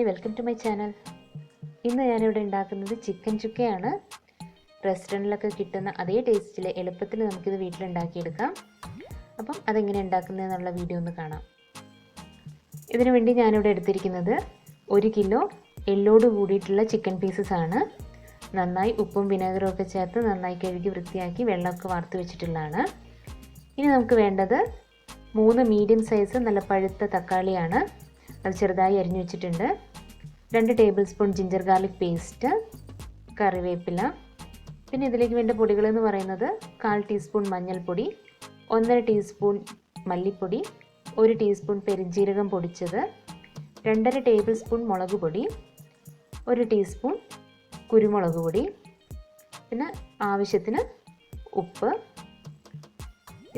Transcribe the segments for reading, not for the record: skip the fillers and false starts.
Welcome to my channel. ഇന്ന് ഞാനിവിടെ ഉണ്ടാക്കുന്നത് ചിക്കൻ ചുക്കയാണ്. റെസ്റ്റോറൻറ്റിലൊക്കെ കിട്ടുന്ന അതേ ടേസ്റ്റിൽ എളുപ്പത്തിൽ നമുക്കിത് വീട്ടിലുണ്ടാക്കിയെടുക്കാം. അപ്പം അതെങ്ങനെ ഉണ്ടാക്കുന്നതെന്നുള്ള വീഡിയോ ഒന്ന് കാണാം. ഇതിനു വേണ്ടി ഞാനിവിടെ എടുത്തിരിക്കുന്നത് 1 കിലോ എല്ലോട് കൂടിയിട്ടുള്ള ചിക്കൻ പീസസ് ആണ്. നന്നായി ഉപ്പും വിനെഗറും ഒക്കെ ചേർത്ത് നന്നായി കഴുകി വൃത്തിയാക്കി വെള്ളമൊക്കെ വാർത്ത് വെച്ചിട്ടുള്ളതാണ്. ഇനി നമുക്ക് വേണ്ടത് 3 മീഡിയം സൈസ് നല്ല പഴുത്ത തക്കാളിയാണ്. അത് ചെറുതായി അരിഞ്ഞു വെച്ചിട്ടുണ്ട്. 2 table spoon ginger garlic paste, കറിവേപ്പില, പിന്നെ ഇതിലേക്ക് വേണ്ട പൊടികൾ എന്ന് പറയുന്നത് 1/4 ടീസ്പൂൺ മഞ്ഞൾപ്പൊടി, 1.5 ടീസ്പൂൺ മല്ലിപ്പൊടി, 1 ടീസ്പൂൺ പെരിഞ്ജീരകം പൊടിച്ചത്, 2.5 ടേബിൾ സ്പൂൺ മുളക് പൊടി, 1 ടീസ്പൂൺ കുരുമുളക് പൊടി, പിന്നെ ആവശ്യത്തിന് ഉപ്പ്.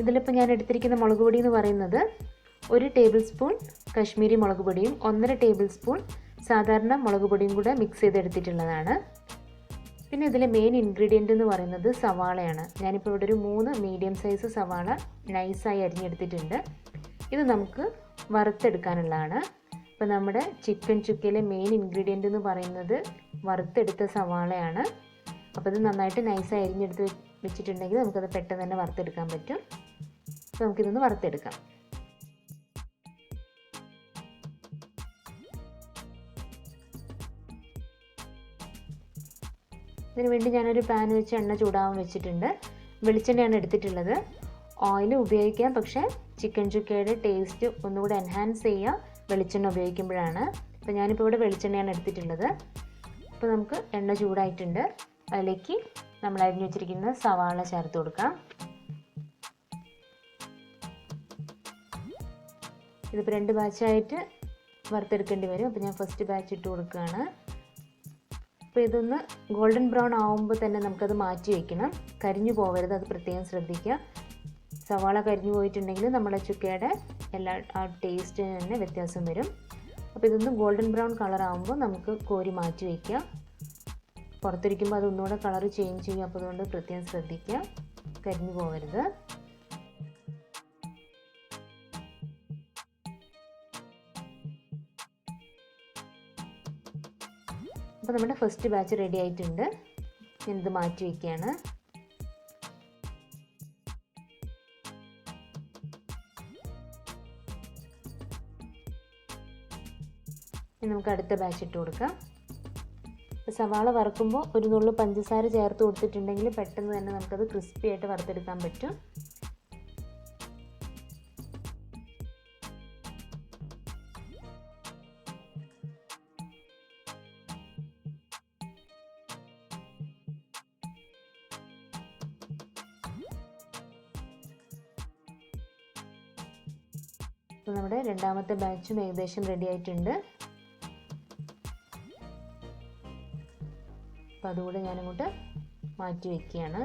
ഇതിലിപ്പോൾ ഞാൻ എടുത്തിരിക്കുന്ന മുളക് പൊടി എന്ന് പറയുന്നത് 1 ടേബിൾ സ്പൂൺ കശ്മീരി മുളക് പൊടിയും 1.5 ടേബിൾ സ്പൂൺ സാധാരണ മുളക് പൊടിയും കൂടെ മിക്സ് ചെയ്തെടുത്തിട്ടുള്ളതാണ്. പിന്നെ ഇതിലെ മെയിൻ ഇൻഗ്രീഡിയൻ്റ് എന്ന് പറയുന്നത് സവാളയാണ്. ഞാനിപ്പോൾ ഇവിടെ ഒരു 3 മീഡിയം സൈസ് സവാള നൈസായി അരിഞ്ഞെടുത്തിട്ടുണ്ട്. ഇത് നമുക്ക് വറുത്തെടുക്കാനുള്ളതാണ്. അപ്പോൾ നമ്മുടെ ചിക്കൻ ചുക്കയിലെ മെയിൻ ഇൻഗ്രീഡിയൻ്റ് എന്ന് പറയുന്നത് വറുത്തെടുത്ത സവാളയാണ്. അപ്പോൾ ഇത് നന്നായിട്ട് നൈസായി അരിഞ്ഞെടുത്ത് വെച്ചിട്ടുണ്ടെങ്കിൽ നമുക്കത് പെട്ടെന്ന് തന്നെ വറുത്തെടുക്കാൻ പറ്റും. അപ്പോൾ നമുക്കിതൊന്ന് വറുത്തെടുക്കാം. ഇതിനു വേണ്ടി ഞാനൊരു പാൻ വെച്ച് എണ്ണ ചൂടാവാൻ വെച്ചിട്ടുണ്ട്. വെളിച്ചെണ്ണയാണ് എടുത്തിട്ടുള്ളത്. ഓയിൽ ഉപയോഗിക്കാം, പക്ഷേ ചിക്കൻ ചുക്കയുടെ ടേസ്റ്റ് ഒന്നുകൂടെ എൻഹാൻസ് ചെയ്യുക വെളിച്ചെണ്ണ ഉപയോഗിക്കുമ്പോഴാണ്. അപ്പോൾ ഞാനിപ്പോൾ ഇവിടെ വെളിച്ചെണ്ണയാണ് എടുത്തിട്ടുള്ളത്. അപ്പോൾ നമുക്ക് എണ്ണ ചൂടായിട്ടുണ്ട്. അതിലേക്ക് നമ്മൾ അരിഞ്ഞു വെച്ചിരിക്കുന്ന സവാള ചേർത്ത് കൊടുക്കാം. ഇതിപ്പോൾ 2 ബാച്ചായിട്ട് വറുത്തെടുക്കേണ്ടി വരും. അപ്പോൾ ഞാൻ ഫസ്റ്റ് ബാച്ച് ഇട്ട് കൊടുക്കുകയാണ്. അപ്പോൾ ഇതൊന്ന് ഗോൾഡൻ ബ്രൗൺ ആകുമ്പോൾ തന്നെ നമുക്കത് മാറ്റി വയ്ക്കണം. കരിഞ്ഞു പോകരുത്, അത് പ്രത്യേകം ശ്രദ്ധിക്കുക. സവാള കരിഞ്ഞു പോയിട്ടുണ്ടെങ്കിൽ നമ്മുടെ ചുക്കയുടെ ആ ടേസ്റ്റിന് തന്നെ വ്യത്യാസം വരും. അപ്പോൾ ഇതൊന്ന് ഗോൾഡൻ ബ്രൗൺ കളർ ആകുമ്പോൾ നമുക്ക് കോരി മാറ്റി വയ്ക്കുക. പുറത്തിരിക്കുമ്പോൾ അത് ഒന്നുകൂടെ കളർ ചേഞ്ച് ചെയ്യും. അപ്പോൾ അതുകൊണ്ട് പ്രത്യേകം ശ്രദ്ധിക്കുക, കരിഞ്ഞു പോകരുത്. അപ്പോൾ നമ്മുടെ ഫസ്റ്റ് ബാച്ച് റെഡി ആയിട്ടുണ്ട്. ഞാനിത് മാറ്റി വയ്ക്കുകയാണ്. ഇനി നമുക്ക് അടുത്ത ബാച്ച് ഇട്ട് കൊടുക്കാം. സവാള വറുക്കുമ്പോൾ ഒരു നുള്ളു പഞ്ചസാര ചേർത്ത് കൊടുത്തിട്ടുണ്ടെങ്കിൽ പെട്ടെന്ന് തന്നെ നമുക്കത് ക്രിസ്പി ആയിട്ട് വറുത്തെടുക്കാൻ പറ്റും. അപ്പോൾ നമ്മുടെ രണ്ടാമത്തെ ബാച്ചും ഏകദേശം റെഡി ആയിട്ടുണ്ട്. അപ്പോൾ അതുകൂടെ ഞാനിങ്ങോട്ട് മാറ്റി വയ്ക്കുകയാണ്.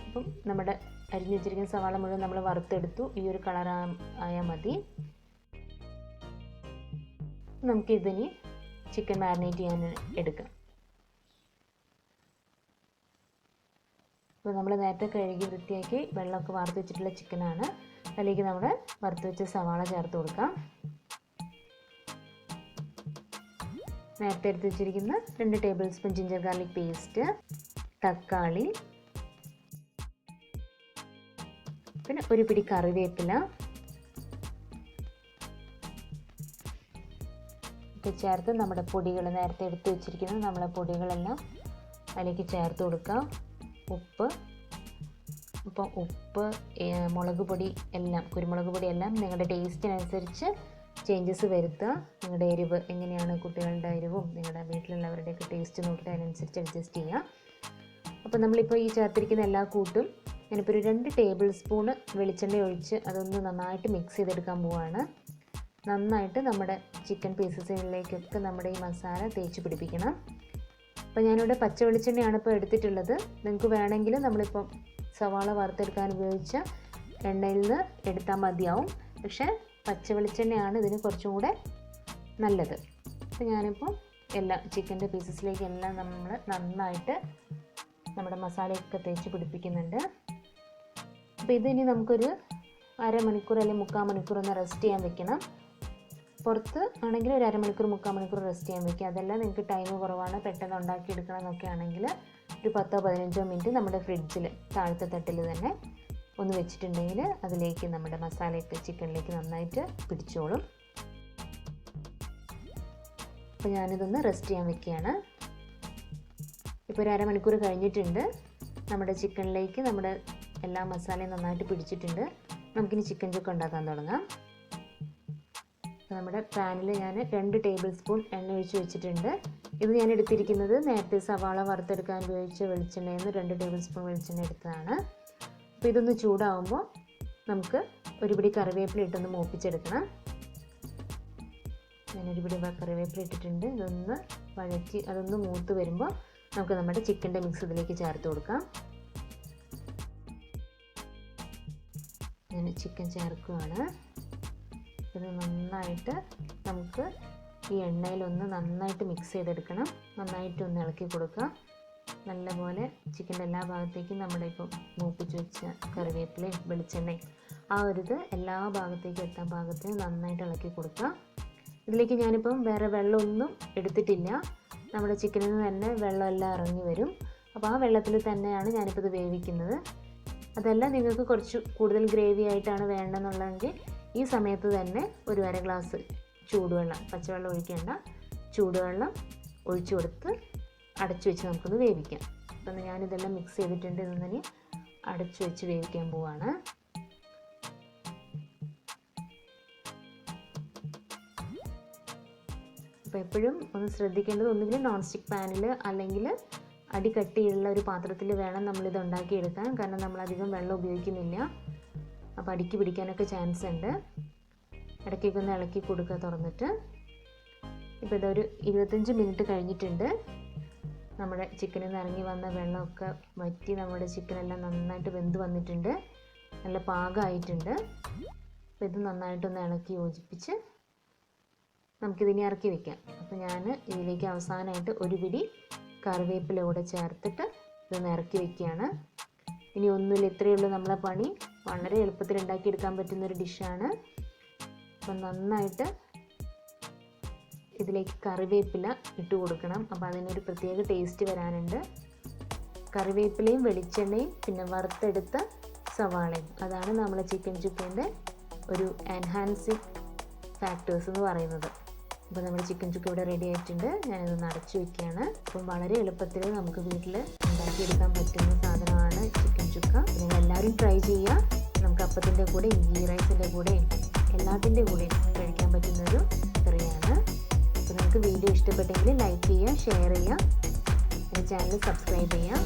അപ്പം നമ്മുടെ അരിഞ്ഞു വെച്ചിരിക്കുന്ന സവാള മുഴുവൻ നമ്മൾ വറുത്തെടുത്തു. ഈ ഒരു കളർ ആയാൽ മതി. നമുക്കിതിനി ചിക്കൻ മാരിനേറ്റ് ചെയ്യാൻ എടുക്കാം. അപ്പോൾ നമ്മൾ നേരത്തെ കഴുകി വൃത്തിയാക്കി വെള്ളമൊക്കെ വാർത്ത് വെച്ചിട്ടുള്ള ചിക്കനാണ്. അതിലേക്ക് നമ്മൾ വറുത്ത് വെച്ച സവാള ചേർത്ത് കൊടുക്കാം. നേരത്തെ എടുത്ത് വെച്ചിരിക്കുന്ന 2 table spoon ginger garlic paste, തക്കാളി, പിന്നെ ഒരു പിടി കറിവേപ്പില ഒക്കെ ചേർത്ത് നമ്മുടെ പൊടികൾ നേരത്തെ എടുത്ത് വെച്ചിരിക്കുന്ന നമ്മളെ പൊടികളെല്ലാം അതിലേക്ക് ചേർത്ത് കൊടുക്കാം. ഉപ്പ്, അപ്പോൾ ഉപ്പ്, മുളക് പൊടി എല്ലാം, കുരുമുളക് പൊടി എല്ലാം നിങ്ങളുടെ ടേസ്റ്റിനനുസരിച്ച് ചേഞ്ചസ് വരുത്തുക. നിങ്ങളുടെ എരിവ് എങ്ങനെയാണ്, കുട്ടികളുടെ എരിവും നിങ്ങളുടെ വീട്ടിലുള്ളവരുടെയൊക്കെ ടേസ്റ്റ് നോക്കിയിട്ട് അതിനനുസരിച്ച് അഡ്ജസ്റ്റ് ചെയ്യുക. അപ്പോൾ നമ്മളിപ്പോൾ ഈ ചേർത്തിരിക്കുന്ന എല്ലാ കൂട്ടും ഞാനിപ്പോൾ ഒരു 2 ടേബിൾ സ്പൂണ് വെളിച്ചെണ്ണ ഒഴിച്ച് അതൊന്ന് നന്നായിട്ട് മിക്സ് ചെയ്തെടുക്കാൻ പോവുകയാണ്. നന്നായിട്ട് നമ്മുടെ ചിക്കൻ പീസസിലേക്കൊക്കെ നമ്മുടെ ഈ മസാല തേച്ച് പിടിപ്പിക്കണം. അപ്പോൾ ഞാനിവിടെ പച്ച വെളിച്ചെണ്ണയാണ് ഇപ്പോൾ എടുത്തിട്ടുള്ളത്. നിങ്ങൾക്ക് വേണമെങ്കിൽ നമ്മളിപ്പം സവാള വറുത്തെടുക്കാൻ ഉപയോഗിച്ച എണ്ണയിൽ നിന്ന് എടുത്താൽ മതിയാവും. പക്ഷേ പച്ച വെളിച്ചെണ്ണയാണ് ഇതിന് കുറച്ചും കൂടെ നല്ലത്. അപ്പോൾ ഞാനിപ്പോൾ എല്ലാ ചിക്കൻ്റെ പീസസിലേക്ക് എല്ലാം നമ്മൾ നന്നായിട്ട് നമ്മുടെ മസാലയൊക്കെ തേച്ച് പിടിപ്പിക്കുന്നുണ്ട്. അപ്പോൾ ഇതിനി നമുക്കൊരു അരമണിക്കൂർ അല്ലെങ്കിൽ 3/4 മണിക്കൂർ ഒന്ന് റെസ്റ്റ് ചെയ്യാൻ വെക്കണം. പുറത്ത് ആണെങ്കിൽ ഒരു അരമണിക്കൂർ 3/4 മണിക്കൂർ റെസ്റ്റ് ചെയ്യാൻ വയ്ക്കുക. അതെല്ലാം നിങ്ങൾക്ക് ടൈം കുറവാണ്, പെട്ടെന്ന് ഉണ്ടാക്കിയെടുക്കണം എന്നൊക്കെ ആണെങ്കിൽ ഒരു 10-15 മിനിറ്റ് നമ്മുടെ ഫ്രിഡ്ജിൽ താഴത്തെ തട്ടിൽ തന്നെ ഒന്ന് വെച്ചിട്ടുണ്ടെങ്കിൽ അതിലേക്ക് നമ്മുടെ മസാലയൊക്കെ ചിക്കനിലേക്ക് നന്നായിട്ട് പിടിച്ചോളും. അപ്പോൾ ഞാനിതൊന്ന് റെസ്റ്റ് ചെയ്യാൻ വെക്കുകയാണ്. ഇപ്പോൾ ഒരു അരമണിക്കൂർ കഴിഞ്ഞിട്ടുണ്ട്. നമ്മുടെ ചിക്കനിലേക്ക് നമ്മുടെ എല്ലാ മസാലയും നന്നായിട്ട് പിടിച്ചിട്ടുണ്ട്. നമുക്കിനി ചിക്കൻ ചുക്ക ഉണ്ടാക്കാൻ തുടങ്ങാം. നമ്മുടെ പാനിൽ ഞാൻ 2 ടേബിൾ സ്പൂൺ എണ്ണ ഒഴിച്ച് വെച്ചിട്ടുണ്ട്. ഇത് ഞാൻ എടുത്തിരിക്കുന്നത് നേരത്തെ സവാള വറുത്തെടുക്കാൻ ഉപയോഗിച്ച വെളിച്ചെണ്ണയിൽ നിന്ന് 2 ടേബിൾ സ്പൂൺ വെളിച്ചെണ്ണ എടുത്തതാണ്. അപ്പോൾ ഇതൊന്ന് ചൂടാവുമ്പോൾ നമുക്ക് ഒരു പിടി കറിവേപ്പില ഇട്ടൊന്ന് മൂപ്പിച്ചെടുക്കണം. ഞാനൊരു പിടി കറിവേപ്പില ഇട്ടിട്ടുണ്ട്. ഇതൊന്ന് വഴറ്റി അതൊന്ന് മൂത്ത് വരുമ്പോൾ നമുക്ക് നമ്മുടെ ചിക്കൻ്റെ മിക്സ് ഇതിലേക്ക് ചേർത്ത് കൊടുക്കാം. ഞാൻ ചിക്കൻ ചേർക്കുകയാണ്. ഇത് നന്നായിട്ട് നമുക്ക് ഈ എണ്ണയിലൊന്ന് നന്നായിട്ട് മിക്സ് ചെയ്തെടുക്കണം. നന്നായിട്ടൊന്ന് ഇളക്കി കൊടുക്കുക. നല്ലപോലെ ചിക്കൻ്റെ എല്ലാ ഭാഗത്തേക്കും നമ്മുടെ ഇപ്പോൾ മൂപ്പിച്ച് വെച്ച കറിവേപ്പിലയും വെളിച്ചെണ്ണയും ആ ഒരു ഇത് എല്ലാ ഭാഗത്തേക്കും എത്താൻ പാകത്തിന് നന്നായിട്ട് ഇളക്കി കൊടുക്കുക. ഇതിലേക്ക് ഞാനിപ്പം വേറെ വെള്ളമൊന്നും എടുത്തിട്ടില്ല. നമ്മുടെ ചിക്കനിൽ നിന്ന് തന്നെ വെള്ളമെല്ലാം ഇറങ്ങി വരും. അപ്പോൾ ആ വെള്ളത്തിൽ തന്നെയാണ് ഞാനിപ്പോൾ ഇത് വേവിക്കുന്നത്. അതല്ല നിങ്ങൾക്ക് കുറച്ച് കൂടുതൽ ഗ്രേവി ആയിട്ടാണ് വേണമെന്നുള്ളതെങ്കിൽ ഈ സമയത്ത് തന്നെ ഒരു അര ഗ്ലാസ് ചൂടുവെള്ളം, പച്ചവെള്ളം ഒഴിക്കേണ്ട, ചൂടുവെള്ളം ഒഴിച്ചു കൊടുത്ത് അടച്ചു വെച്ച് നമുക്കൊന്ന് വേവിക്കാം. അപ്പം ഞാനിതെല്ലാം മിക്സ് ചെയ്തിട്ടുണ്ട്. ഇതൊന്നിനി അടച്ചു വെച്ച് വേവിക്കാൻ പോവാണ്. അപ്പോൾ എപ്പോഴും ഒന്ന് ശ്രദ്ധിക്കേണ്ടത് ഒന്നുകിൽ നോൺ സ്റ്റിക്ക് പാനിൽ അല്ലെങ്കിൽ അടികട്ടിയുള്ള ഒരു പാത്രത്തിൽ വേണം നമ്മളിത് ഉണ്ടാക്കിയെടുക്കാൻ. കാരണം നമ്മളധികം വെള്ളം ഉപയോഗിക്കുന്നില്ല. അപ്പോൾ അടിക്ക് പിടിക്കാനൊക്കെ ചാൻസ് ഉണ്ട്. ഇടയ്ക്കൊക്കെ ഒന്ന് ഇളക്കി കൊടുക്കുക തുറന്നിട്ട്. ഇപ്പോൾ ഇതൊരു 25 മിനിറ്റ് കഴിഞ്ഞിട്ടുണ്ട്. നമ്മുടെ ചിക്കനിൽ നിന്ന് ഇറങ്ങി വന്ന വെള്ളമൊക്കെ വറ്റി നമ്മുടെ ചിക്കനെല്ലാം നന്നായിട്ട് വെന്ത് വന്നിട്ടുണ്ട്. നല്ല പാകമായിട്ടുണ്ട്. അപ്പോൾ ഇത് നന്നായിട്ടൊന്ന് ഇളക്കി യോജിപ്പിച്ച് നമുക്കിതിനെ ഇറക്കി വയ്ക്കാം. അപ്പോൾ ഞാൻ ഇതിലേക്ക് അവസാനമായിട്ട് ഒരു പിടി കറിവേപ്പില കൂടെ ചേർത്തിട്ട് ഇതൊന്ന് ഇറക്കി വയ്ക്കുകയാണ്. ഇനി ഒന്നുമില്ല, ഇത്രയേ ഉള്ളൂ നമ്മളെ പണി. വളരെ എളുപ്പത്തിൽ ഉണ്ടാക്കിയെടുക്കാൻ പറ്റുന്നൊരു ഡിഷാണ്. അപ്പം നന്നായിട്ട് ഇതിലേക്ക് കറിവേപ്പില ഇട്ട് കൊടുക്കണം. അപ്പോൾ അതിനൊരു പ്രത്യേക ടേസ്റ്റ് വരാനുണ്ട്. കറിവേപ്പിലയും വെളിച്ചെണ്ണയും പിന്നെ വറുത്തെടുത്ത സവാളയും, അതാണ് നമ്മളെ ചിക്കൻ ചുക്കേൻ്റെ ഒരു എൻഹാൻസിങ് ഫാക്ടേഴ്സ് എന്ന് പറയുന്നത്. അപ്പോൾ നമ്മുടെ ചിക്കൻ ചുക്ക ഇവിടെ റെഡി ആയിട്ടുണ്ട്. ഞാനിതൊന്ന് അടച്ചു വയ്ക്കുകയാണ്. അപ്പം വളരെ എളുപ്പത്തിൽ നമുക്ക് വീട്ടിൽ ഉണ്ടാക്കിയെടുക്കാൻ പറ്റുന്ന സാധനമാണ് ചിക്കൻ ചുക്ക. നിങ്ങൾ എല്ലാവരും ട്രൈ ചെയ്യുക. നമുക്ക് അപ്പത്തിൻ്റെ കൂടെയും ഗീ റൈസിൻ്റെ കൂടെയും എല്ലാത്തിൻ്റെ കൂടെയും കഴിക്കാൻ പറ്റുന്നൊരു കറിയാണ്. അപ്പോൾ നിങ്ങൾക്ക് വീഡിയോ ഇഷ്ടപ്പെട്ടെങ്കിൽ ലൈക്ക് ചെയ്യുക, ഷെയർ ചെയ്യുക, എൻ്റെ ചാനൽ സബ്സ്ക്രൈബ് ചെയ്യുക.